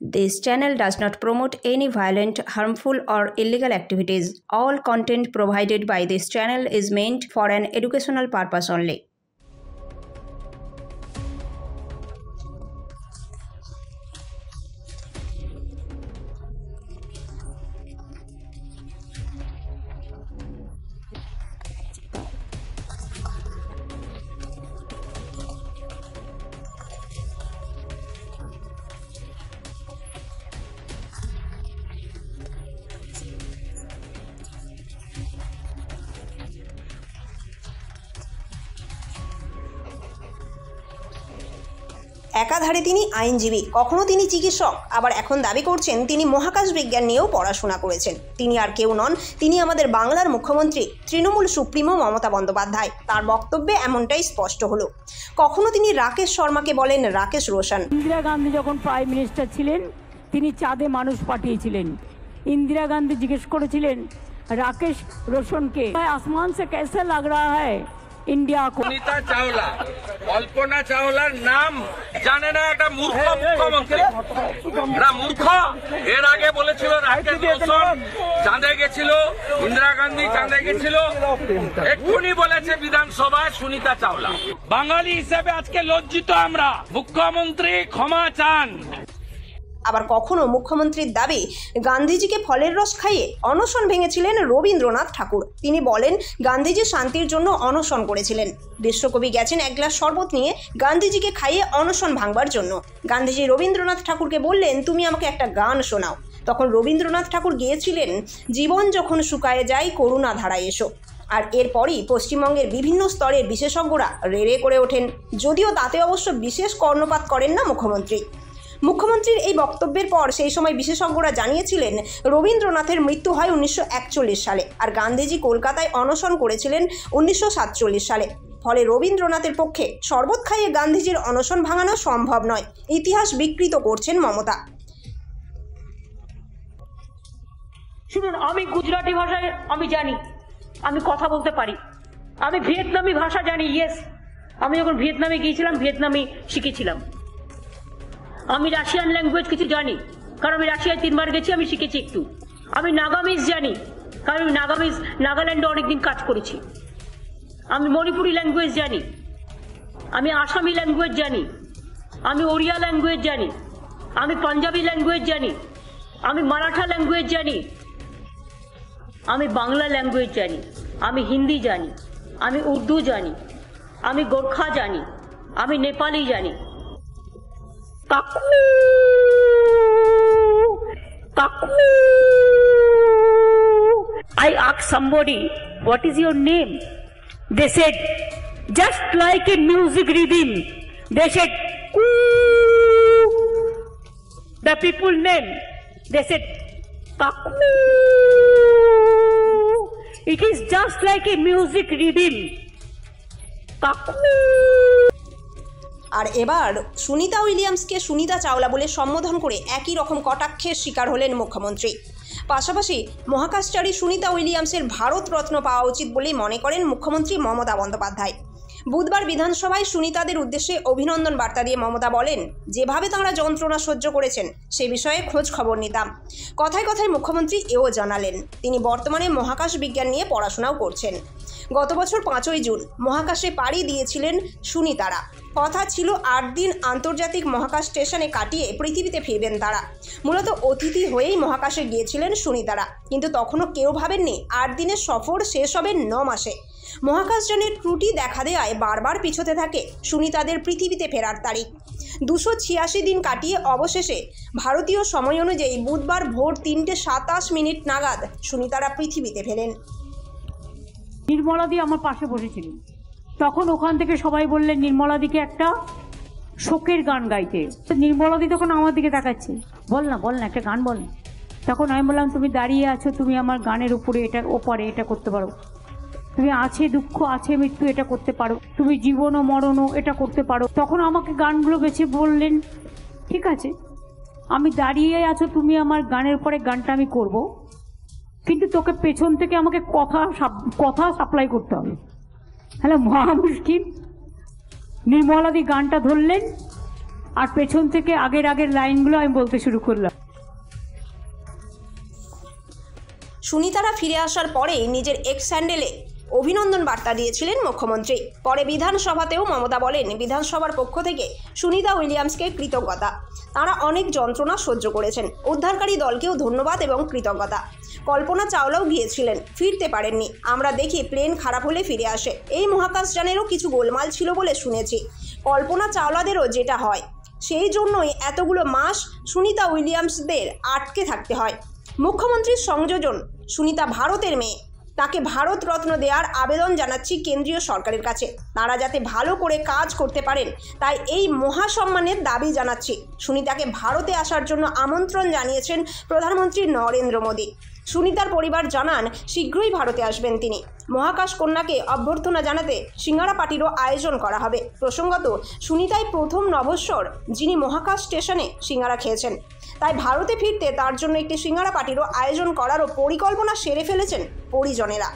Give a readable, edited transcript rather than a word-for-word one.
This channel does not promote any violent, harmful, or illegal activities. All content provided by this channel is meant for an educational purpose only. একাধারে তিনি আইনজীবী, কখনো তিনি চিকিৎসক, আবার এখন দাবি করছেন তিনি মহাকাশ বিজ্ঞান নিয়েও পড়াশোনা করেছেন। তিনি আর কেউ নন, তিনি আমাদের বাংলার মুখ্যমন্ত্রী তৃণমূল সুপ্রিমো মমতা বন্দ্যোপাধ্যায়। তার বক্তব্যে এমনটাই স্পষ্ট হলো। কখনো তিনি রাকেশ শর্মাকে বলেন রাকেশ রোশন। ইন্দিরা গান্ধী যখন প্রাইম মিনিস্টার ছিলেন তিনি চাঁদে মানুষ পাঠিয়েছিলেন। ইন্দিরা গান্ধী জিজ্ঞেস করেছিলেন রাকেশ রোশনকে, আসমান সে কেসে লাগ রা হ্যায় ইন্ডিয়া কো। সুনিতা চাওলা, কল্পনা চাওলার নাম জানে না একটা মূর্খ মুখ্যমন্ত্রী। মূর্খ। এর আগে বলেছিল রাকেশ রোশন চাঁদে গেছিল, ইন্দিরা গান্ধী চাঁদে গেছিল। এক্ষুনি বলেছে বিধানসভায় সুনিতা চাওলা। বাঙালি হিসেবে আজকে লজ্জিত আমরা। মুখ্যমন্ত্রী ক্ষমা চান। আবার কখনো মুখ্যমন্ত্রীর দাবি গান্ধীজিকে ফলের রস খাইয়ে অনশন ভেঙেছিলেন রবীন্দ্রনাথ ঠাকুর। তিনি বলেন গান্ধীজি শান্তির জন্য অনশন করেছিলেন। বিশ্বকবি গেছেন এক গ্লাস শরবত নিয়ে গান্ধীজিকে খাইয়ে অনশন ভাঙবার জন্য। গান্ধীজি রবীন্দ্রনাথ ঠাকুরকে বললেন তুমি আমাকে একটা গান শোনাও। তখন রবীন্দ্রনাথ ঠাকুর গেয়েছিলেন জীবন যখন শুকায়ে যায় করুণা ধারায় এসো। আর এরপরই পশ্চিমবঙ্গের বিভিন্ন স্তরের বিশেষজ্ঞরা রেড়ে করে ওঠেন, যদিও তাতে অবশ্য বিশেষ কর্ণপাত করেন না মুখ্যমন্ত্রী। মুখ্যমন্ত্রীর এই বক্তব্যের পর সেই সময় বিশেষজ্ঞরা জানিয়েছিলেন রবীন্দ্রনাথের মৃত্যু হয় 1941 সালে, আর গান্ধীজি কলকাতায় অনশন করেছিলেন 1947 সালে। ফলে রবীন্দ্রনাথের পক্ষে শরবত খাইয়ে গান্ধীজির অনশন ভাঙানো সম্ভব নয়। ইতিহাস বিকৃত করছেন মমতা। শুনুন, আমি গুজরাটি ভাষায় আমি জানি, আমি কথা বলতে পারি। আমি ভিয়েতনামি ভাষা জানি, ইয়েস। আমি যখন ভিয়েতনামে গিয়েছিলাম ভিয়েতনামি শিখেছিলাম। আমি রাশিয়ান ল্যাঙ্গুয়েজ কিছু জানি, কারণ আমি রাশিয়ায় 3 বার গেছি, আমি শিখেছি একটু। আমি নাগামিজ জানি, কারণ আমি নাগাল্যান্ডে অনেকদিন কাজ করেছি। আমি মণিপুরি ল্যাঙ্গুয়েজ জানি, আমি আসামি ল্যাঙ্গুয়েজ জানি, আমি ওড়িয়া ল্যাঙ্গুয়েজ জানি, আমি পাঞ্জাবি ল্যাঙ্গুয়েজ জানি, আমি মারাঠা ল্যাঙ্গুয়েজ জানি, আমি বাংলা ল্যাঙ্গুয়েজ জানি, আমি হিন্দি জানি, আমি উর্দু জানি, আমি গোর্খা জানি, আমি নেপালি জানি। I asked somebody, what is your name? They said, just like a music rhythm. They said, Koo. The people name, they said, Taku. It is just like a music rhythm. Taku. আর এবার সুনিতা উইলিয়ামসকে সুনিতা চাওলা বলে সম্বোধন করে একই রকম কটাক্ষের শিকার হলেন মুখ্যমন্ত্রী। পাশাপাশি মহাকাশচারী সুনিতা উইলিয়ামসের ভারতরত্ন পাওয়া উচিত বলেই মনে করেন মুখ্যমন্ত্রী মমতা বন্দ্যোপাধ্যায়। বুধবার বিধানসভায় সুনিতাদের উদ্দেশ্যে অভিনন্দন বার্তা দিয়ে মমতা বলেন যেভাবে তাঁরা যন্ত্রণা সহ্য করেছেন সে বিষয়ে খোঁজ খবর নিতাম। কথায় কথায় মুখ্যমন্ত্রী এও জানালেন তিনি বর্তমানে মহাকাশ বিজ্ঞান নিয়ে পড়াশোনাও করছেন। গত বছর 5ই জুন মহাকাশে পাড়ি দিয়েছিলেন সুনিতারা। কথা ছিল 8 দিন আন্তর্জাতিক মহাকাশ স্টেশনে কাটিয়ে পৃথিবীতে ফিরবেন তারা। মূলত অতিথি হয়েই মহাকাশে গিয়েছিলেন সুনিতারা, কিন্তু তখনও কেউ ভাবেননি 8 দিনের সফর শেষ হবে 9 মাসে। মহাকাশযানের ত্রুটি দেখা দেওয়ায় বারবার পিছোতে থাকে সুনিতাদের পৃথিবীতে ফেরার তারিখ। 286 দিন কাটিয়ে অবশেষে ভারতীয় সময় অনুযায়ী বুধবার ভোর 3:27 নাগাদ সুনিতারা পৃথিবীতে ফেরেন। নির্মলাদি আমার পাশে বসেছিলেন, তখন ওখান থেকে সবাই বললেন নির্মলাদিকে একটা শোকের গান গাইতে। নির্মলাদি তখন আমার দিকে তাকাচ্ছে, বল না একটা গান বল না। তখন আমি বললাম তুমি দাঁড়িয়ে আছো, তুমি আমার গানের উপরে ওপারে এটা করতে পারো, তুমি আছে দুঃখ আছে মৃত্যু এটা করতে পারো, তুমি জীবন ও মরণও এটা করতে পারো। তখন আমাকে গানগুলো বেছে বললেন ঠিক আছে, আমি দাঁড়িয়ে আছো তুমি আমার গানের উপরে গানটা আমি করব, কিন্তু তোকে পেছন থেকে আমাকে কথা সাপ্লাই করতে হবে। হ্যালো মহা মুশকিল। নির্মলাদি গানটা ধরলেন, আর পেছন থেকে আগের লাইনগুলো আমি বলতে শুরু করলাম। সুনিতারা ফিরে আসার পরেই নিজের এক্স হ্যান্ডেলে অভিনন্দন বার্তা দিয়েছিলেন মুখ্যমন্ত্রী। পরে বিধানসভাতেও মমতা বলেন, বিধানসভার পক্ষ থেকে সুনিতা উইলিয়ামসকে কৃতজ্ঞতা। তারা অনেক যন্ত্রণা সহ্য করেছেন। উদ্ধারকারী দলকেও ধন্যবাদ এবং কৃতজ্ঞতা। কল্পনা চাওলাও গিয়েছিলেন, ফিরতে পারেননি। আমরা দেখি প্লেন খারাপ হলে ফিরে আসে। এই মহাকাশযানেরও কিছু গোলমাল ছিল বলে শুনেছি। কল্পনা চাওলাদেরও যেটা হয়, সেই জন্যই এতগুলো মাস সুনিতা উইলিয়ামসদের আটকে থাকতে হয়। মুখ্যমন্ত্রীর সংযোজন, সুনিতা ভারতের মেয়ে, তাকে ভারতরত্ন দেওয়ার আবেদন জানাচ্ছি কেন্দ্রীয় সরকারের কাছে। তারা যাতে ভালো করে কাজ করতে পারেন, তাই এই মহাসম্মানের দাবি জানাচ্ছি। সুনিতাকে ভারতে আসার জন্য আমন্ত্রণ জানিয়েছেন প্রধানমন্ত্রী নরেন্দ্র মোদী। সুনিতার পরিবার জানান শীঘ্রই ভারতে আসবেন তিনি। মহাকাশ কন্যাকে অভ্যর্থনা জানাতে সিঙ্গারা পার্টিরও আয়োজন করা হবে। প্রসঙ্গত, সুনিতাই প্রথম নভস্বর যিনি মহাকাশ স্টেশনে সিঙ্গারা খেয়েছেন। তাই ভারতে ফিরতে তার জন্য একটি সিঙ্গারা পার্টিরও আয়োজন করারও পরিকল্পনা সেরে ফেলেছেন পরিজনেরা।